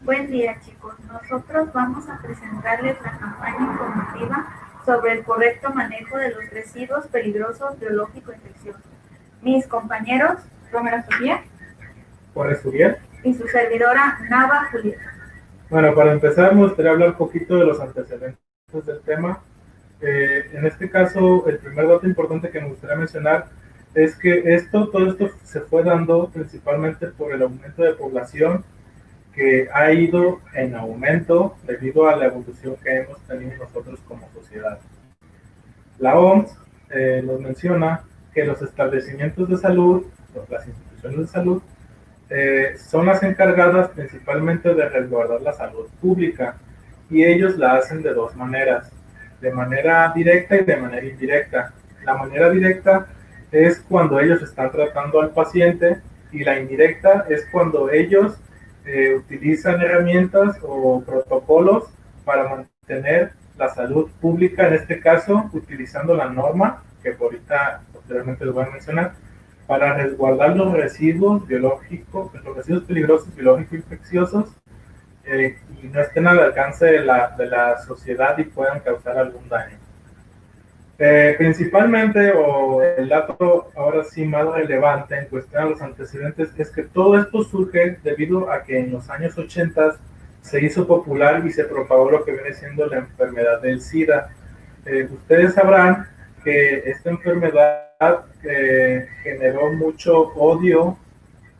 Buen día, chicos. Nosotros vamos a presentarles la campaña informativa sobre el correcto manejo de los residuos peligrosos biológico-infecciosos. Mis compañeros, Romero Sofía Juárez Uriel. Y su servidora, Nava Julieta. Bueno, para empezar me gustaría hablar un poquito de los antecedentes del tema. En este caso, el primer dato importante que me gustaría mencionar es que todo esto se fue dando principalmente por el aumento de población que ha ido en aumento debido a la evolución que hemos tenido nosotros como sociedad. La OMS nos menciona que los establecimientos de salud, las instituciones de salud, son las encargadas principalmente de resguardar la salud pública y ellos la hacen de dos maneras, de manera directa y de manera indirecta. La manera directa es cuando ellos están tratando al paciente y la indirecta es cuando ellos utilizan herramientas o protocolos para mantener la salud pública, en este caso utilizando la norma, que por ahorita posteriormente les voy a mencionar, para resguardar los residuos biológicos, los residuos peligrosos biológicos infecciosos y no estén al alcance de la sociedad y puedan causar algún daño. Principalmente, o el dato ahora sí más relevante en cuestión a los antecedentes, es que todo esto surge debido a que en los años 80 se hizo popular y se propagó lo que viene siendo la enfermedad del SIDA. Ustedes sabrán que esta enfermedad generó mucho odio,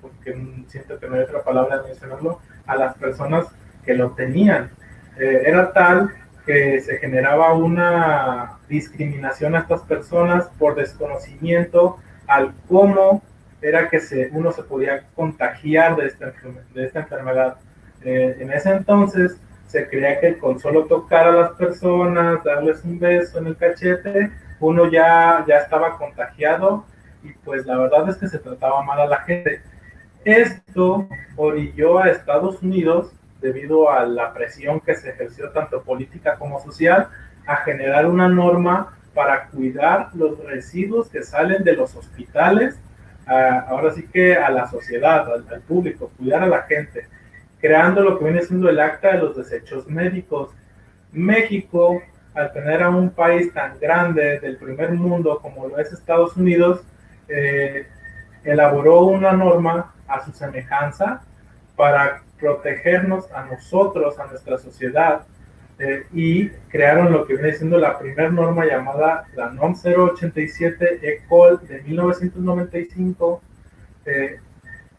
porque siento que no hay otra palabra de mencionarlo, a las personas que lo tenían. Era tal que se generaba una discriminación a estas personas por desconocimiento al cómo era que uno se podía contagiar de esta enfermedad. En ese entonces se creía que con solo tocar a las personas, darles un beso en el cachete, uno ya estaba contagiado y pues la verdad es que se trataba mal a la gente. Esto orilló a Estados Unidos, debido a la presión que se ejerció tanto política como social, a generar una norma para cuidar los residuos que salen de los hospitales, ahora sí que a la sociedad, al público, cuidar a la gente, creando lo que viene siendo el Acta de los Desechos Médicos. México, al tener a un país tan grande del primer mundo como lo es Estados Unidos, elaboró una norma a su semejanza para protegernos a nosotros, a nuestra sociedad, y crearon lo que viene siendo la primera norma llamada la NOM 087 ECOL de 1995,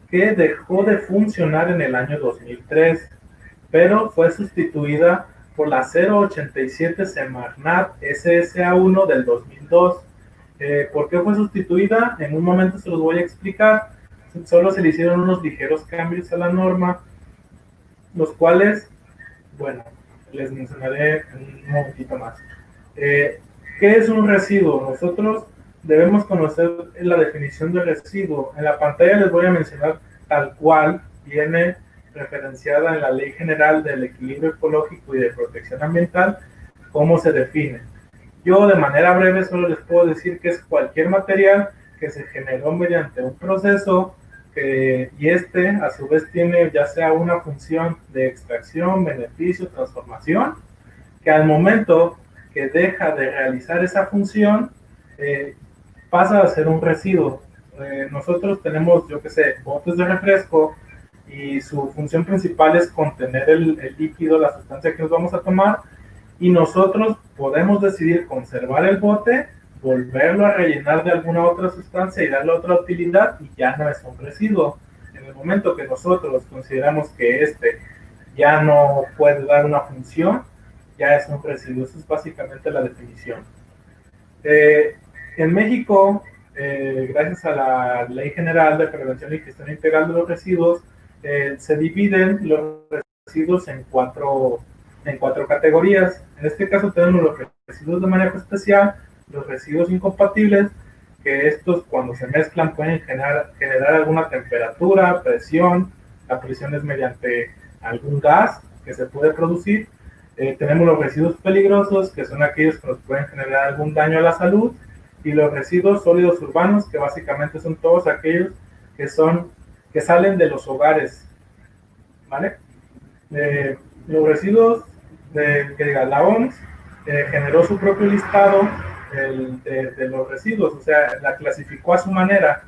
que dejó de funcionar en el año 2003, pero fue sustituida por la 087 Semarnat SSA1 del 2002. ¿Por qué fue sustituida? En un momento se los voy a explicar. Solo se le hicieron unos ligeros cambios a la norma, los cuales, bueno, les mencionaré un momentito más. ¿Qué es un residuo? Nosotros debemos conocer la definición de residuo. En la pantalla les voy a mencionar tal cual viene referenciada en la Ley General del Equilibrio Ecológico y de Protección Ambiental, cómo se define. Yo de manera breve solo les puedo decir que es cualquier material que se generó mediante un proceso y a su vez tiene ya sea una función de extracción, beneficio, transformación, que al momento que deja de realizar esa función pasa a ser un residuo. Nosotros tenemos, yo qué sé, botes de refresco y su función principal es contener el líquido, la sustancia que nos vamos a tomar, y nosotros podemos decidir conservar el bote, volverlo a rellenar de alguna otra sustancia y darle otra utilidad y ya no es un residuo. En el momento que nosotros consideramos que ya no puede dar una función, ya es un residuo. Esa es básicamente la definición. En México, gracias a la Ley General de Prevención y Gestión Integral de los Residuos, se dividen los residuos en cuatro categorías. En este caso tenemos los residuos de manejo especial, los residuos incompatibles, que estos cuando se mezclan pueden generar alguna temperatura, presión. La presión es mediante algún gas que se puede producir. Tenemos los residuos peligrosos, que son aquellos que nos pueden generar algún daño a la salud, y los residuos sólidos urbanos, que básicamente son todos aquellos que salen de los hogares, ¿vale? Los residuos, la OMS generó su propio listado de los residuos, o sea, la clasificó a su manera.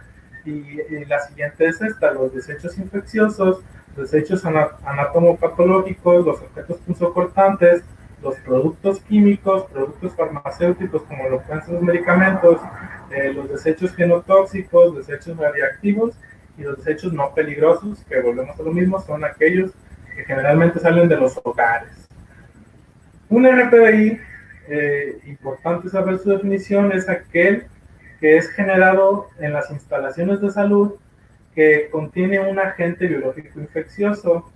Y la siguiente es esta: los desechos infecciosos, desechos anatomopatológicos, los objetos punzocortantes, los productos químicos, productos farmacéuticos como lo pueden ser los medicamentos, los desechos genotóxicos, desechos radiactivos y los desechos no peligrosos, que volvemos a lo mismo, son aquellos que generalmente salen de los hogares. Un RPBI, importante saber su definición, es aquel que es generado en las instalaciones de salud que contiene un agente biológico infeccioso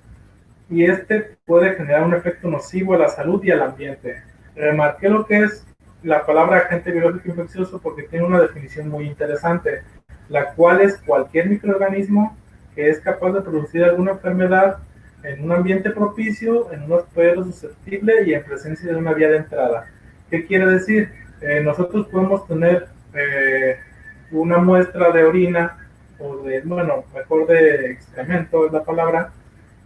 y este puede generar un efecto nocivo a la salud y al ambiente. Remarqué lo que es la palabra agente biológico infeccioso porque tiene una definición muy interesante, la cual es cualquier microorganismo que es capaz de producir alguna enfermedad en un ambiente propicio, en un hospedero susceptible y en presencia de una vía de entrada. ¿Qué quiere decir? Nosotros podemos tener una muestra de orina o de, bueno, mejor de excremento es la palabra,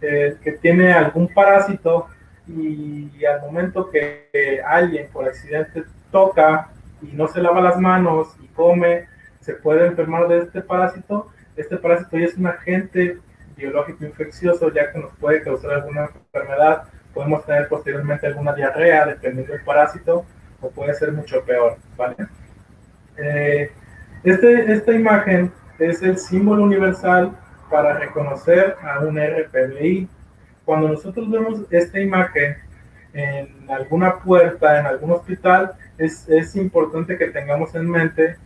que tiene algún parásito y al momento que alguien por accidente toca y no se lava las manos y come, se puede enfermar de este parásito. Este parásito ya es un agente biológico infeccioso, ya que nos puede causar alguna enfermedad. Podemos tener posteriormente alguna diarrea dependiendo del parásito, o puede ser mucho peor, ¿vale? Esta imagen es el símbolo universal para reconocer a un RPBI. Cuando nosotros vemos esta imagen en alguna puerta, en algún hospital, es importante que tengamos en mente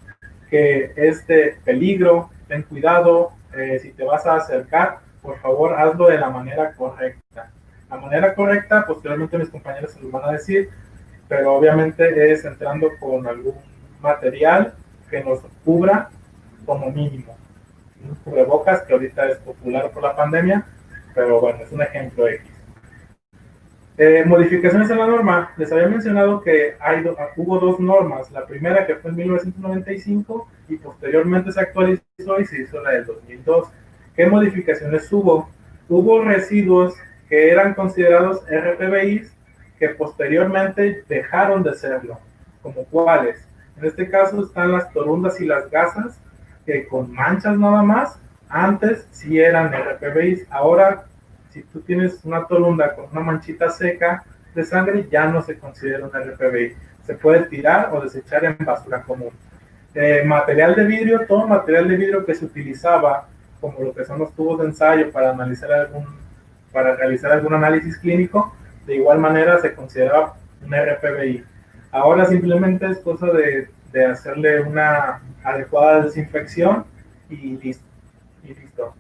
que es de peligro, ten cuidado, si te vas a acercar, por favor hazlo de la manera correcta. La manera correcta, posteriormente mis compañeros se los van a decir, pero obviamente es entrando con algún material que nos cubra como mínimo. Un cubrebocas que ahorita es popular por la pandemia, pero bueno, es un ejemplo X. Modificaciones en la norma. Les había mencionado que hubo dos normas. La primera que fue en 1995 y posteriormente se actualizó y se hizo la del 2002. ¿Qué modificaciones hubo? Hubo residuos que eran considerados RPBIs que posteriormente dejaron de serlo. ¿Como cuáles? En este caso están las torundas y las gasas, que con manchas nada más, antes sí eran RPBIs. Ahora, si tú tienes una torunda con una manchita seca de sangre, ya no se considera un RPBI. Se puede tirar o desechar en basura común. Material de vidrio, todo material de vidrio que se utilizaba, como lo que son los tubos de ensayo para realizar algún análisis clínico, de igual manera se consideraba un RPBI. Ahora simplemente es cosa de hacerle una adecuada desinfección y listo.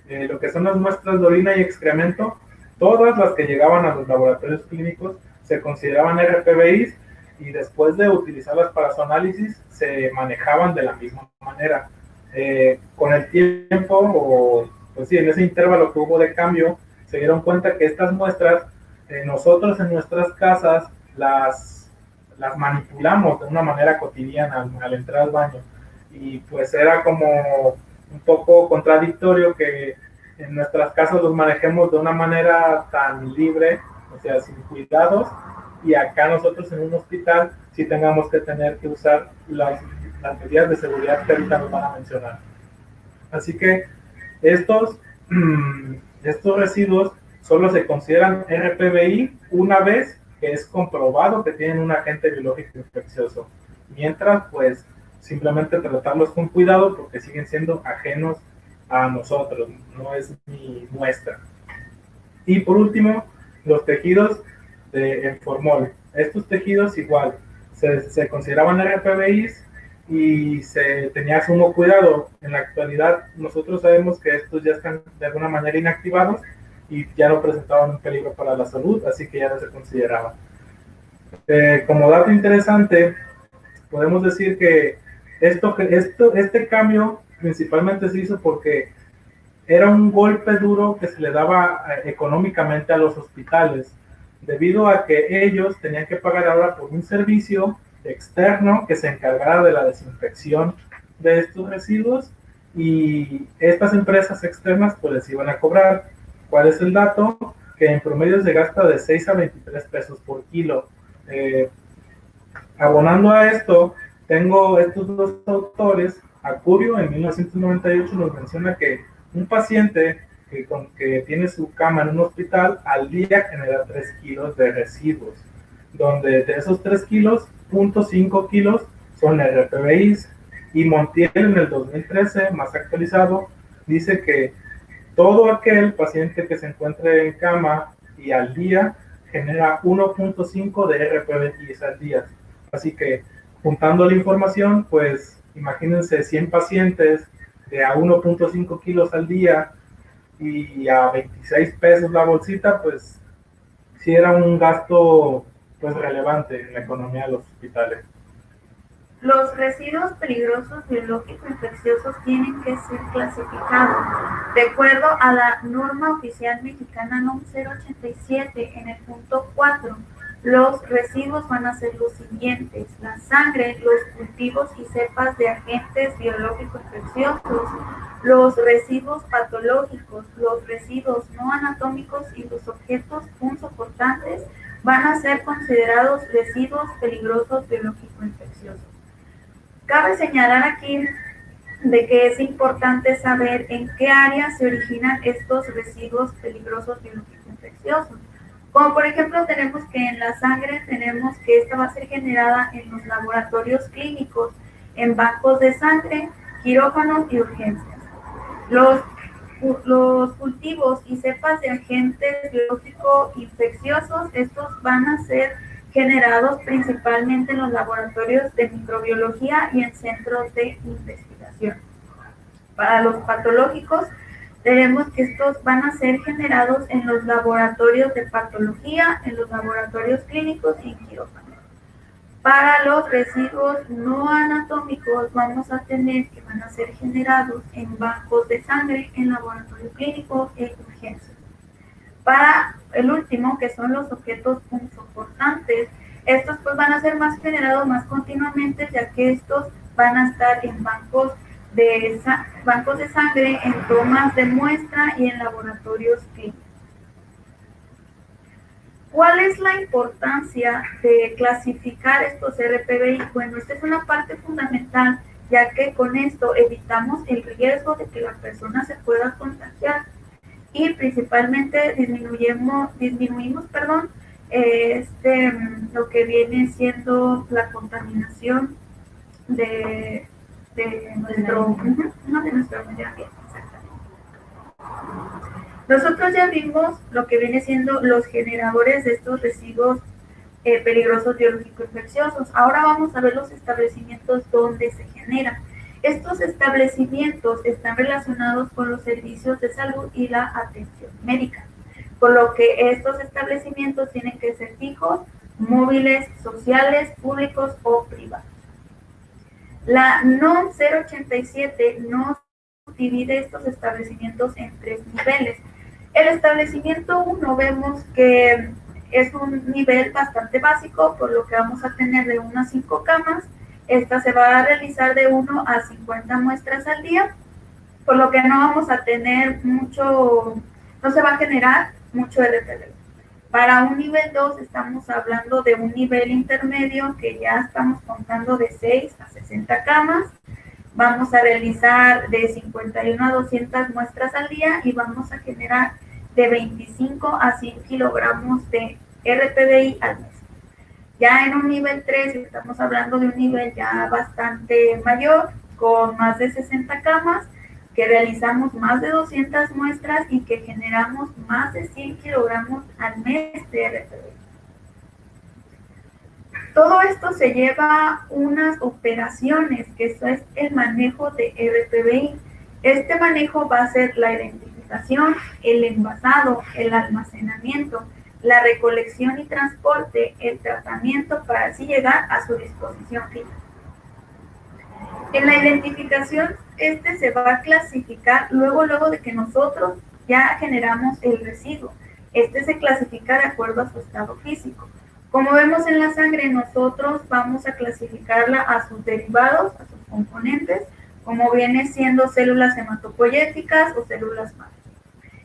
Lo que son las muestras de orina y excremento, todas las que llegaban a los laboratorios clínicos se consideraban RPBIs y después de utilizarlas para su análisis se manejaban de la misma manera. Con el tiempo, pues sí, en ese intervalo que hubo de cambio, se dieron cuenta que estas muestras, nosotros en nuestras casas las manipulamos de una manera cotidiana al entrar al baño. Y pues era como un poco contradictorio que en nuestras casas los manejemos de una manera tan libre, o sea, sin cuidados, y acá nosotros en un hospital sí tengamos que tener que usar las medidas de seguridad que ahorita nos van a mencionar. Así que estos residuos solo se consideran RPBI una vez que es comprobado que tienen un agente biológico infeccioso. Mientras, pues, simplemente tratarlos con cuidado porque siguen siendo ajenos a nosotros, no es mi muestra. Y por último, los tejidos en formol. Estos tejidos igual se consideraban RPBIs y se tenía sumo cuidado. En la actualidad nosotros sabemos que estos ya están de alguna manera inactivados y ya no presentaban un peligro para la salud, así que ya no se consideraban. Como dato interesante, podemos decir que este cambio principalmente se hizo porque era un golpe duro que se le daba económicamente a los hospitales, debido a que ellos tenían que pagar ahora por un servicio externo que se encargara de la desinfección de estos residuos y estas empresas externas pues les iban a cobrar. ¿Cuál es el dato? Que en promedio se gasta de 6 a 23 pesos por kilo. Abonando a esto, tengo estos dos autores. Acurio en 1998 nos menciona que un paciente que tiene su cama en un hospital al día genera 3 kilos de residuos, donde de esos 3 kilos, 0.5 kilos son RPBIs. Y Montiel en el 2013, más actualizado, dice que todo aquel paciente que se encuentre en cama y al día genera 1.5 de RPBIs al día. Así que, juntando la información, pues imagínense 100 pacientes de a 1.5 kilos al día y a 26 pesos la bolsita, pues sí era un gasto pues relevante en la economía de los hospitales. Los residuos peligrosos biológico-infecciosos tienen que ser clasificados de acuerdo a la norma oficial mexicana NOM 087 en el punto 4. Los residuos van a ser los siguientes: la sangre, los cultivos y cepas de agentes biológico-infecciosos, los residuos patológicos, los residuos no anatómicos y los objetos punzocortantes van a ser considerados residuos peligrosos biológico-infecciosos. Cabe señalar aquí de que es importante saber en qué áreas se originan estos residuos peligrosos biológico-infecciosos. Como por ejemplo tenemos que en la sangre tenemos que esta va a ser generada en los laboratorios clínicos, en bancos de sangre, quirófanos y urgencias. Los cultivos y cepas de agentes biológico-infecciosos, estos van a ser generados principalmente en los laboratorios de microbiología y en centros de investigación. Para los patológicos, tenemos que estos van a ser generados en los laboratorios de patología, en los laboratorios clínicos y en quirófanos. Para los residuos no anatómicos vamos a tener que van a ser generados en bancos de sangre, en laboratorio clínico e urgencias. Para el último, que son los objetos punzocortantes, estos pues van a ser más generados más continuamente, ya que estos van a estar en bancos de sangre, en tomas de muestra y en laboratorios clínicos. ¿Cuál es la importancia de clasificar estos RPBI? Bueno, esta es una parte fundamental, ya que con esto evitamos el riesgo de que la persona se pueda contagiar y principalmente disminuimos lo que viene siendo la contaminación de nuestro medio ambiente. Nosotros ya vimos lo que viene siendo los generadores de estos residuos peligrosos biológico-infecciosos. Ahora vamos a ver los establecimientos donde se generan. Estos establecimientos están relacionados con los servicios de salud y la atención médica, por lo que estos establecimientos tienen que ser fijos, móviles, sociales, públicos o privados. La NOM 087 nos divide estos establecimientos en 3 niveles. El establecimiento 1 vemos que es un nivel bastante básico, por lo que vamos a tener de 1 a 5 camas. Esta se va a realizar de 1 a 50 muestras al día, por lo que no vamos a tener no se va a generar mucho RPD. Para un nivel 2 estamos hablando de un nivel intermedio que ya estamos contando de 6 a 60 camas. Vamos a realizar de 51 a 200 muestras al día y vamos a generar de 25 a 100 kilogramos de RPBI al mes. Ya en un nivel 3 estamos hablando de un nivel ya bastante mayor, con más de 60 camas, que realizamos más de 200 muestras y que generamos más de 100 kilogramos al mes de RPBI. Todo esto se lleva unas operaciones, que eso es el manejo de RPBI. Este manejo va a ser la identificación, el envasado, el almacenamiento, la recolección y transporte, el tratamiento para así llegar a su disposición final. En la identificación, se va a clasificar luego de que nosotros ya generamos el residuo. Se clasifica de acuerdo a su estado físico. Como vemos en la sangre, nosotros vamos a clasificarla a sus derivados, a sus componentes, como viene siendo células hematopoyéticas o células madre.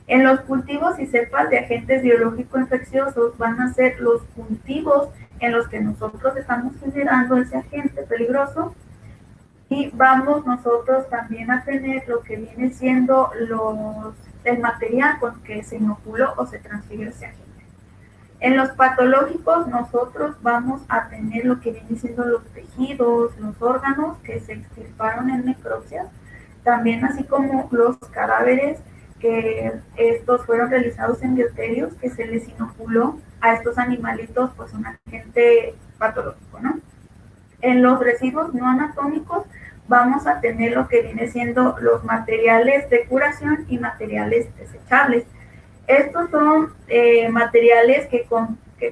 En los cultivos y cepas de agentes biológicos infecciosos van a ser los cultivos en los que nosotros estamos generando ese agente peligroso, y vamos nosotros también a tener lo que viene siendo el material con que se inoculó o se transfirió ese agente. En los patológicos nosotros vamos a tener lo que viene siendo los tejidos, los órganos que se extirparon en necropsia, también así como los cadáveres, que estos fueron realizados en bioterios, que se les inoculó a estos animalitos pues un agente patológico, ¿no? En los residuos no anatómicos vamos a tener lo que viene siendo los materiales de curación y materiales desechables. Estos son materiales que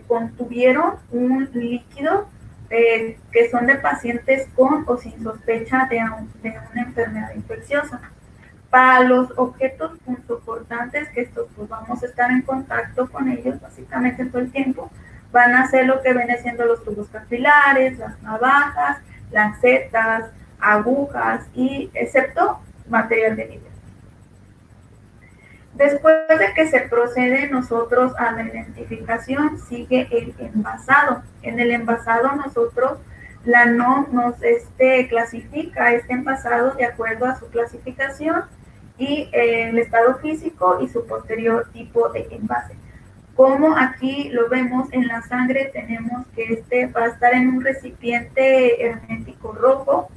contuvieron un líquido que son de pacientes con o sin sospecha de una enfermedad infecciosa. Para los objetos punzocortantes, que estos pues vamos a estar en contacto con ellos básicamente todo el tiempo, van a ser lo que viene siendo los tubos capilares, las navajas, lancetas, agujas, y excepto material de nivel. Después de que se procede nosotros a la identificación, sigue el envasado. En el envasado nosotros, la NOM nos clasifica este envasado de acuerdo a su clasificación y el estado físico y su posterior tipo de envase. Como aquí lo vemos en la sangre, tenemos que va a estar en un recipiente hermético rojo.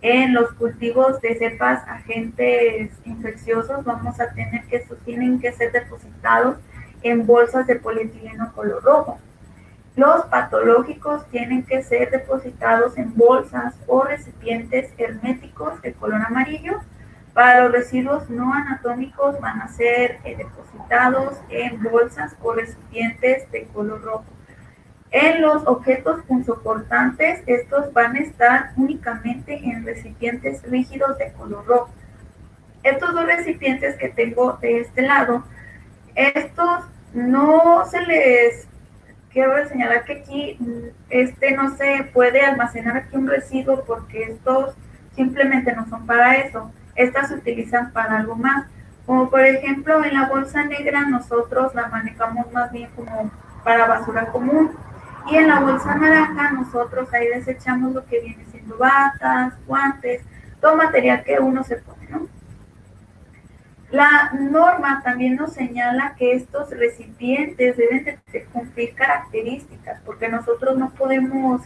En los cultivos de cepas agentes infecciosos vamos a tener que estos tienen que ser depositados en bolsas de polietileno color rojo. Los patológicos tienen que ser depositados en bolsas o recipientes herméticos de color amarillo. Para los residuos no anatómicos van a ser depositados en bolsas o recipientes de color rojo. En los objetos punzocortantes, estos van a estar únicamente en recipientes rígidos de color rojo. Estos dos recipientes que tengo de este lado, estos no se les... Quiero señalar que aquí no se puede almacenar aquí un residuo porque estos simplemente no son para eso. Estas se utilizan para algo más. Como por ejemplo en la bolsa negra nosotros la manejamos más bien como para basura común. Y en la bolsa naranja nosotros ahí desechamos lo que viene siendo batas, guantes, todo material que uno se pone, ¿no? La norma también nos señala que estos recipientes deben de cumplir características, porque nosotros no podemos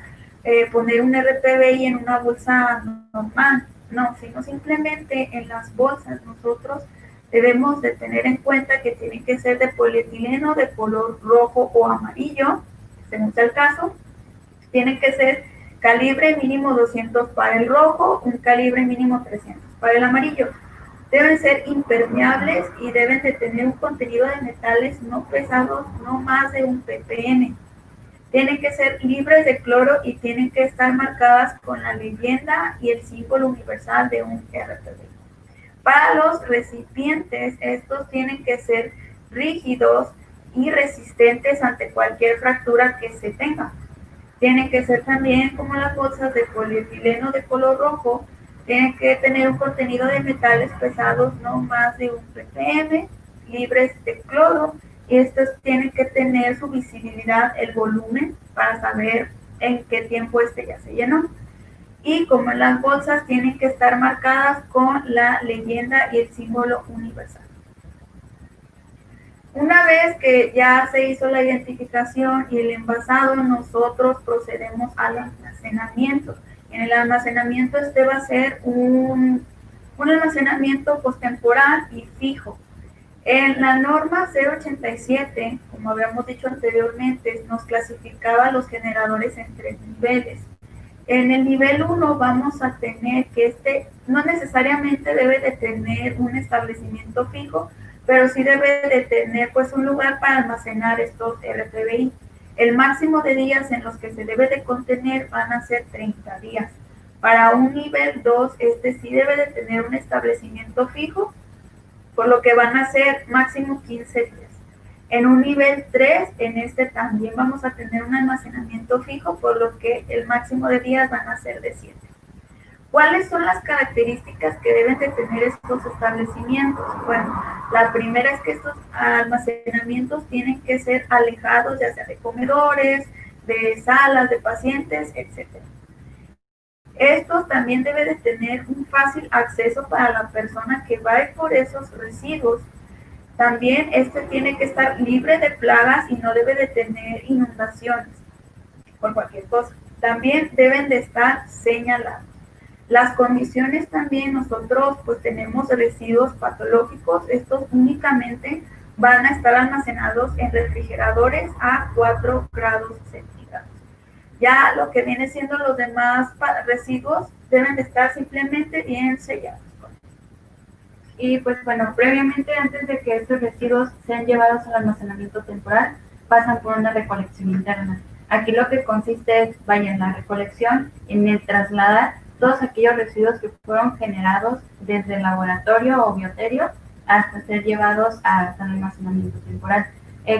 poner un RPBI en una bolsa normal, no, sino simplemente en las bolsas nosotros debemos de tener en cuenta que tienen que ser de polietileno de color rojo o amarillo, según sea el caso. Tienen que ser calibre mínimo 200 para el rojo, un calibre mínimo 300 para el amarillo. Deben ser impermeables y deben de tener un contenido de metales no pesados, no más de 1 ppm. Tienen que ser libres de cloro y tienen que estar marcadas con la leyenda y el símbolo universal de un RPBI. Para los recipientes, estos tienen que ser rígidos y resistentes ante cualquier fractura que se tenga. Tienen que ser también como las bolsas de polietileno de color rojo. Tienen que tener un contenido de metales pesados no más de 1 ppm, libres de cloro, y estos tienen que tener su visibilidad, el volumen, para saber en qué tiempo ya se llenó. Y como en las bolsas tienen que estar marcadas con la leyenda y el símbolo universal. Una vez que ya se hizo la identificación y el envasado, nosotros procedemos al almacenamiento. En el almacenamiento va a ser un almacenamiento postemporal y fijo. En la norma 087, como habíamos dicho anteriormente, nos clasificaba los generadores en 3 niveles. En el nivel 1 vamos a tener que no necesariamente debe de tener un establecimiento fijo, pero sí debe de tener pues un lugar para almacenar estos RPBI. El máximo de días en los que se debe de contener van a ser 30 días. Para un nivel 2, sí debe de tener un establecimiento fijo, por lo que van a ser máximo 15 días. En un nivel 3, en también vamos a tener un almacenamiento fijo, por lo que el máximo de días van a ser de 7. ¿Cuáles son las características que deben de tener estos establecimientos? Bueno, la primera es que estos almacenamientos tienen que ser alejados, ya sea de comedores, de salas de pacientes, etc. Estos también deben de tener un fácil acceso para la persona que va a ir por esos residuos. También este tiene que estar libre de plagas y no debe de tener inundaciones por cualquier cosa. También deben de estar señalados. Las condiciones también, nosotros pues tenemos residuos patológicos, estos únicamente van a estar almacenados en refrigeradores a 4 grados centígrados. Ya lo que viene siendo los demás residuos deben de estar simplemente bien sellados. Y pues bueno, previamente antes de que estos residuos sean llevados al almacenamiento temporal, pasan por una recolección interna. Aquí lo que consiste es, vaya, en la recolección, en el trasladar todos aquellos residuos que fueron generados desde el laboratorio o bioterio hasta ser llevados hasta el almacenamiento temporal.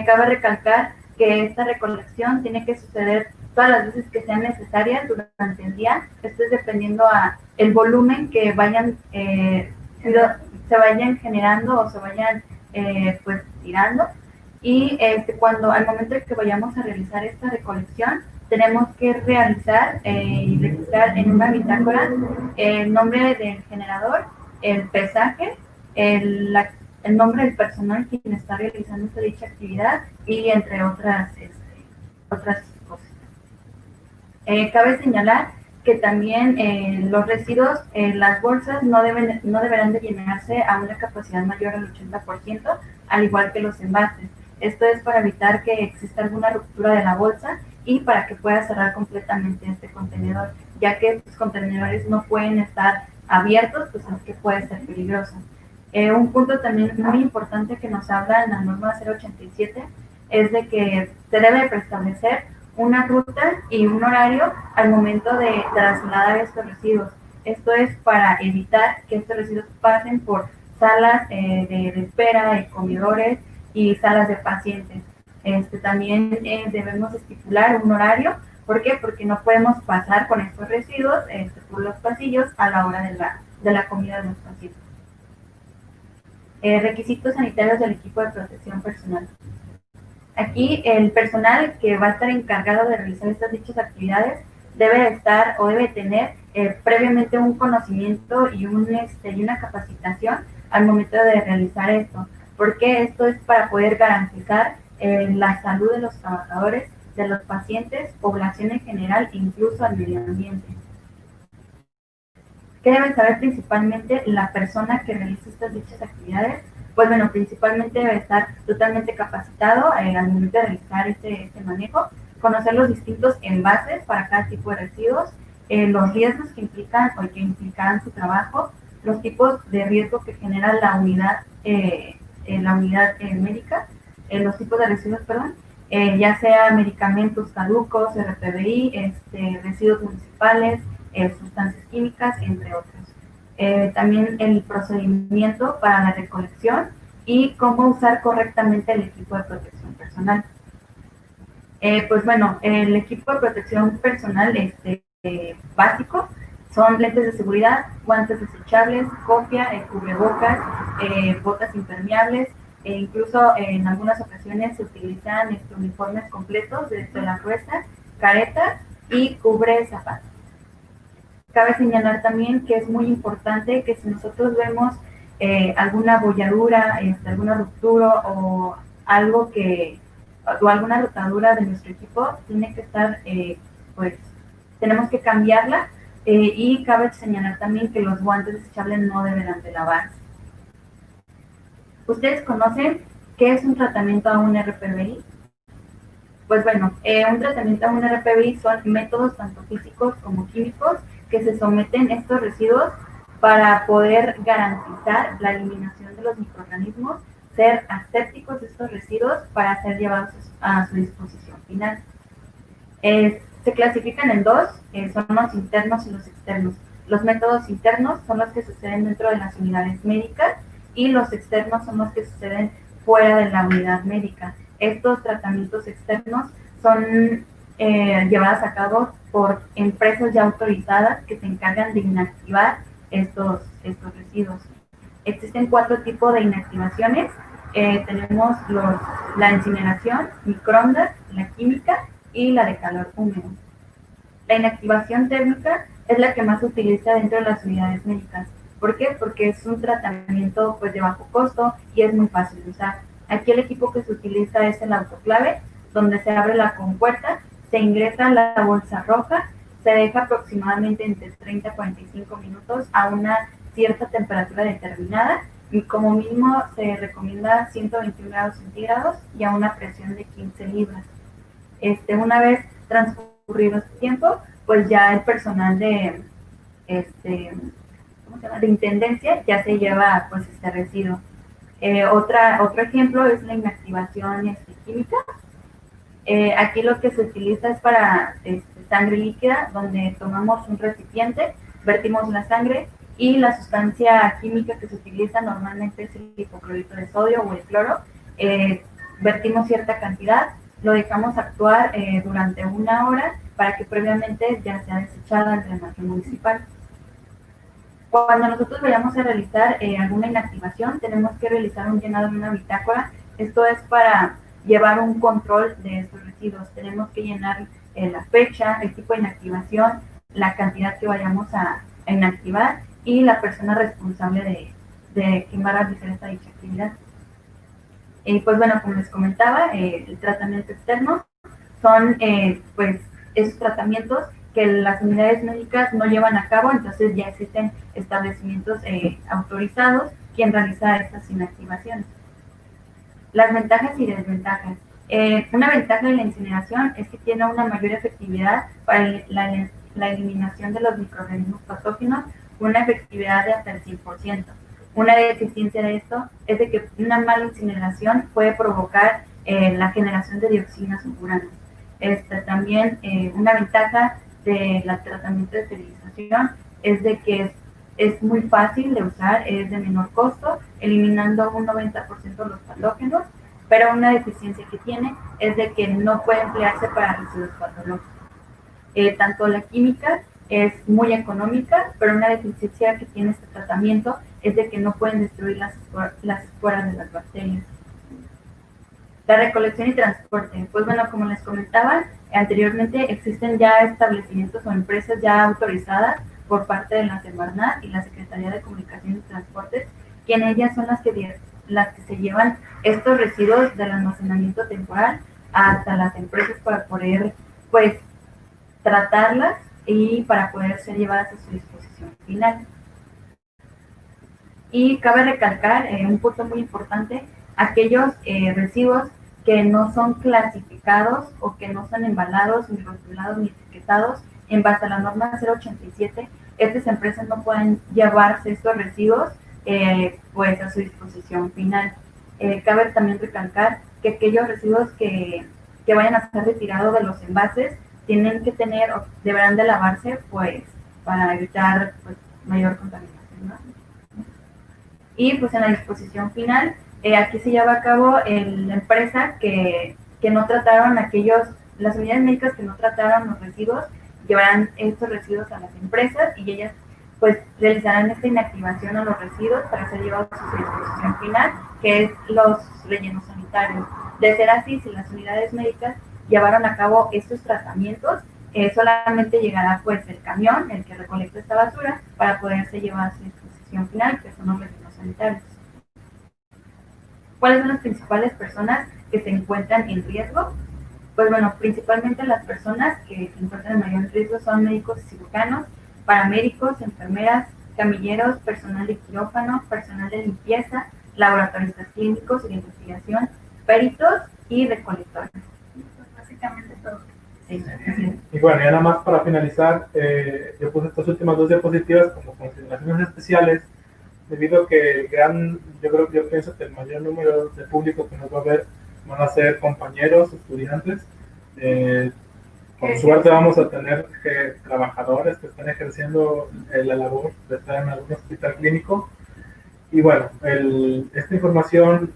Cabe recalcar que esta recolección tiene que suceder todas las veces que sean necesarias durante el día. Esto es dependiendo a el volumen que vayan se vayan generando o se vayan pues tirando. Y cuando al momento de que vayamos a realizar esta recolección, tenemos que realizar y registrar en una bitácora el nombre del generador, el pesaje, el nombre del personal quien está realizando dicha actividad y entre otras cosas. Cabe señalar que también los residuos, las bolsas no deberán de llenarse a una capacidad mayor al 80%, al igual que los envases. Esto es para evitar que exista alguna ruptura de la bolsa y para que pueda cerrar completamente este contenedor, ya que estos contenedores no pueden estar abiertos, pues es que puede ser peligroso. Un punto también muy importante que nos habla en la norma 087 es de que se debe preestablecer una ruta y un horario al momento de trasladar estos residuos. Esto es para evitar que estos residuos pasen por salas de espera, de comedores y salas de pacientes. También debemos estipular un horario. ¿Por qué? Porque no podemos pasar con estos residuos por los pasillos a la hora de la comida de los pacientes. Requisitos sanitarios del equipo de protección personal. Aquí el personal que va a estar encargado de realizar estas dichas actividades debe estar o debe tener previamente un conocimiento y una capacitación al momento de realizar esto, porque esto es para poder garantizar la salud de los trabajadores, de los pacientes, población en general e incluso al medio ambiente. ¿Qué debe saber principalmente la persona que realiza estas dichas actividades? Pues bueno, principalmente debe estar totalmente capacitado al momento de realizar este manejo, conocer los distintos envases para cada tipo de residuos, los riesgos que implican o que implican su trabajo, los tipos de riesgo que genera la unidad médica, los tipos de residuos, ya sea medicamentos caducos, RPBI, residuos municipales, sustancias químicas, entre otros. También el procedimiento para la recolección y cómo usar correctamente el equipo de protección personal. Pues bueno, el equipo de protección personal básico son lentes de seguridad, guantes desechables, copia, cubrebocas, botas impermeables, e incluso en algunas ocasiones se utilizan uniformes completos desde la gruesa, careta y cubre zapatos. Cabe señalar también que es muy importante que si nosotros vemos alguna bolladura, alguna ruptura o alguna rotadura de nuestro equipo, tiene que estar, tenemos que cambiarla y cabe señalar también que los guantes desechables no deberán de lavarse. ¿Ustedes conocen qué es un tratamiento a un RPBI? Pues bueno, un tratamiento a un RPBI son métodos tanto físicos como químicos que se someten estos residuos para poder garantizar la eliminación de los microorganismos, ser asépticos de estos residuos para ser llevados a su disposición final. Se clasifican en dos, son los internos y los externos. Los métodos internos son los que suceden dentro de las unidades médicas y los externos son los que suceden fuera de la unidad médica. Estos tratamientos externos son llevadas a cabo por empresas ya autorizadas que se encargan de inactivar estos residuos. Existen 4 tipos de inactivaciones. Tenemos la incineración, microondas, la química y la de calor húmedo. La inactivación térmica es la que más se utiliza dentro de las unidades médicas. ¿Por qué? Porque es un tratamiento pues, de bajo costo y es muy fácil de usar. Aquí el equipo que se utiliza es el autoclave, donde se abre la compuerta, se ingresa la bolsa roja, se deja aproximadamente entre 30 a 45 minutos a una cierta temperatura determinada y como mínimo se recomienda 121 grados centígrados y a una presión de 15 libras. Una vez transcurrido este tiempo, pues ya el personal de intendencia ya se lleva pues este residuo. Otro ejemplo es la inactivación química. Aquí lo que se utiliza es para sangre líquida, donde tomamos un recipiente, vertimos la sangre y la sustancia química que se utiliza normalmente es el hipoclorito de sodio o el cloro. Vertimos cierta cantidad, lo dejamos actuar durante 1 hora para que previamente ya sea desechada al drenaje municipal. Cuando nosotros vayamos a realizar alguna inactivación, tenemos que realizar un llenado de una bitácora. Esto es para llevar un control de estos residuos. Tenemos que llenar la fecha, el tipo de inactivación, la cantidad que vayamos a inactivar y la persona responsable de quien va a realizar esta dicha actividad. Pues bueno, como les comentaba, el tratamiento externo son pues esos tratamientos que las unidades médicas no llevan a cabo, entonces ya existen establecimientos autorizados quien realiza estas inactivaciones. Las ventajas y desventajas. Una ventaja de la incineración es que tiene una mayor efectividad para la eliminación de los microorganismos patógenos, una efectividad de hasta el 100%. Una deficiencia de esto es de que una mala incineración puede provocar la generación de dioxinas o furanos. También una ventaja del tratamiento de esterilización es de que es muy fácil de usar, es de menor costo, eliminando un 90% de los patógenos, pero una deficiencia que tiene es de que no puede emplearse para residuos patológicos. Tanto la química es muy económica, pero una deficiencia que tiene este tratamiento es de que no pueden destruir las esporas de las bacterias. La recolección y transporte. Pues bueno, como les comentaba anteriormente, existen ya establecimientos o empresas ya autorizadas por parte de la Semarnat y la Secretaría de Comunicaciones y Transportes, quien ellas son las que se llevan estos residuos del almacenamiento temporal hasta las empresas para poder, pues, tratarlas y para poder ser llevadas a su disposición final. Y cabe recalcar un punto muy importante, aquellos residuos que no son clasificados o que no son embalados, ni rotulados, ni etiquetados en base a la norma 087, estas empresas no pueden llevarse estos residuos pues a su disposición final. Cabe también recalcar que aquellos residuos que vayan a ser retirados de los envases tienen que tener, o deberán de lavarse pues para evitar pues, mayor contaminación, ¿no? Y pues en la disposición final, aquí se lleva a cabo la empresa que no trataron las unidades médicas que no trataron los residuos, llevarán estos residuos a las empresas y ellas pues realizarán esta inactivación a los residuos para ser llevados a su disposición final, que es los rellenos sanitarios. De ser así, si las unidades médicas llevaron a cabo estos tratamientos, solamente llegará pues el camión, el que recolecta esta basura, para poderse llevar a su disposición final, que son los rellenos sanitarios. ¿Cuáles son las principales personas que se encuentran en riesgo? Pues bueno, principalmente las personas que se encuentran en mayor riesgo son médicos y cirujanos, paramédicos, enfermeras, camilleros, personal de quirófano, personal de limpieza, laboratoristas clínicos y de investigación, peritos y recolectores. Básicamente todo. Sí. Y bueno, ya nada más para finalizar, yo puse estas últimas 2 diapositivas como consideraciones especiales, debido a que yo pienso que el mayor número de público que nos va a ver van a ser compañeros, estudiantes. Con suerte vamos a tener trabajadores que están ejerciendo la labor de estar en algún hospital clínico. Y bueno, esta información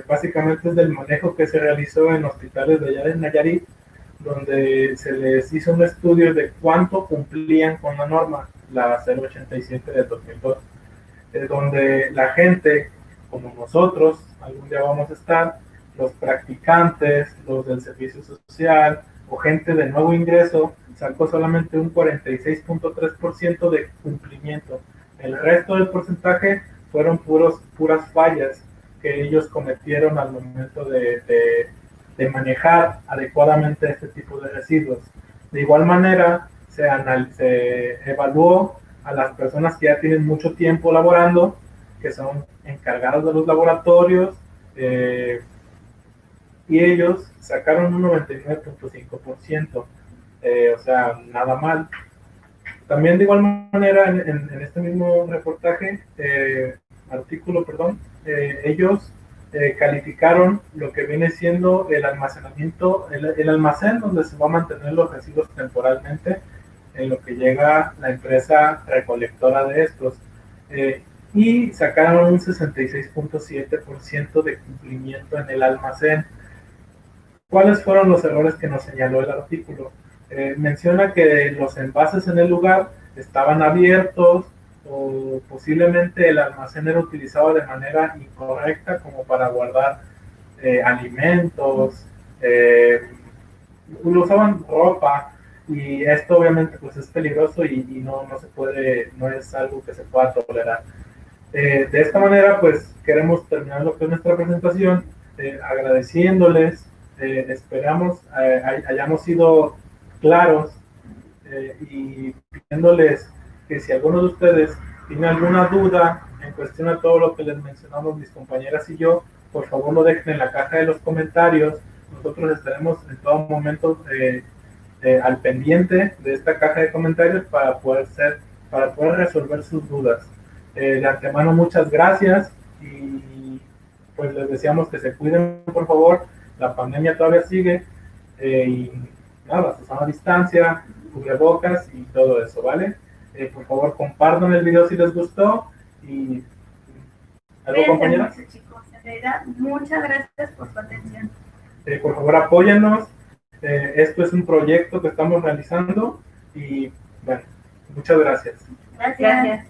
básicamente es del manejo que se realizó en hospitales de allá de Nayarit, donde se les hizo un estudio de cuánto cumplían con la norma, la 087 de 2002, donde la gente, como nosotros, algún día vamos a estar, los practicantes, los del servicio social o gente de nuevo ingreso, sacó solamente un 46.3% de cumplimiento. El resto del porcentaje fueron puras fallas que ellos cometieron al momento de manejar adecuadamente este tipo de residuos. De igual manera, se evaluó a las personas que ya tienen mucho tiempo laborando, que son encargados de los laboratorios, y ellos sacaron un 99.5%, o sea, nada mal. También de igual manera, en este mismo reportaje, artículo, perdón, ellos calificaron lo que viene siendo el almacenamiento, el almacén donde se va a mantener los residuos temporalmente, en lo que llega la empresa recolectora de estos, y sacaron un 66.7% de cumplimiento en el almacén. ¿Cuáles fueron los errores que nos señaló el artículo? Menciona que los envases en el lugar estaban abiertos o posiblemente el almacén era utilizado de manera incorrecta como para guardar alimentos, usaban ropa, y esto obviamente pues es peligroso y no se puede, no es algo que se pueda tolerar. De esta manera pues queremos terminar lo que es nuestra presentación, agradeciéndoles, esperamos hayamos sido claros, y pidiéndoles que si alguno de ustedes tiene alguna duda en cuestión a todo lo que les mencionamos mis compañeras y yo, por favor lo dejen en la caja de los comentarios. Nosotros estaremos en todo momento al pendiente de esta caja de comentarios para poder resolver sus dudas. De antemano muchas gracias y pues les deseamos que se cuiden, por favor. La pandemia todavía sigue, y nada, Susana distancia, cubrebocas y todo eso, ¿vale? Por favor, compartan el video si les gustó. Y ¿algo, compañera? Mucho, chicos. En realidad, muchas gracias por su atención. Por favor, apóyennos. Esto es un proyecto que estamos realizando y bueno, muchas gracias. Gracias.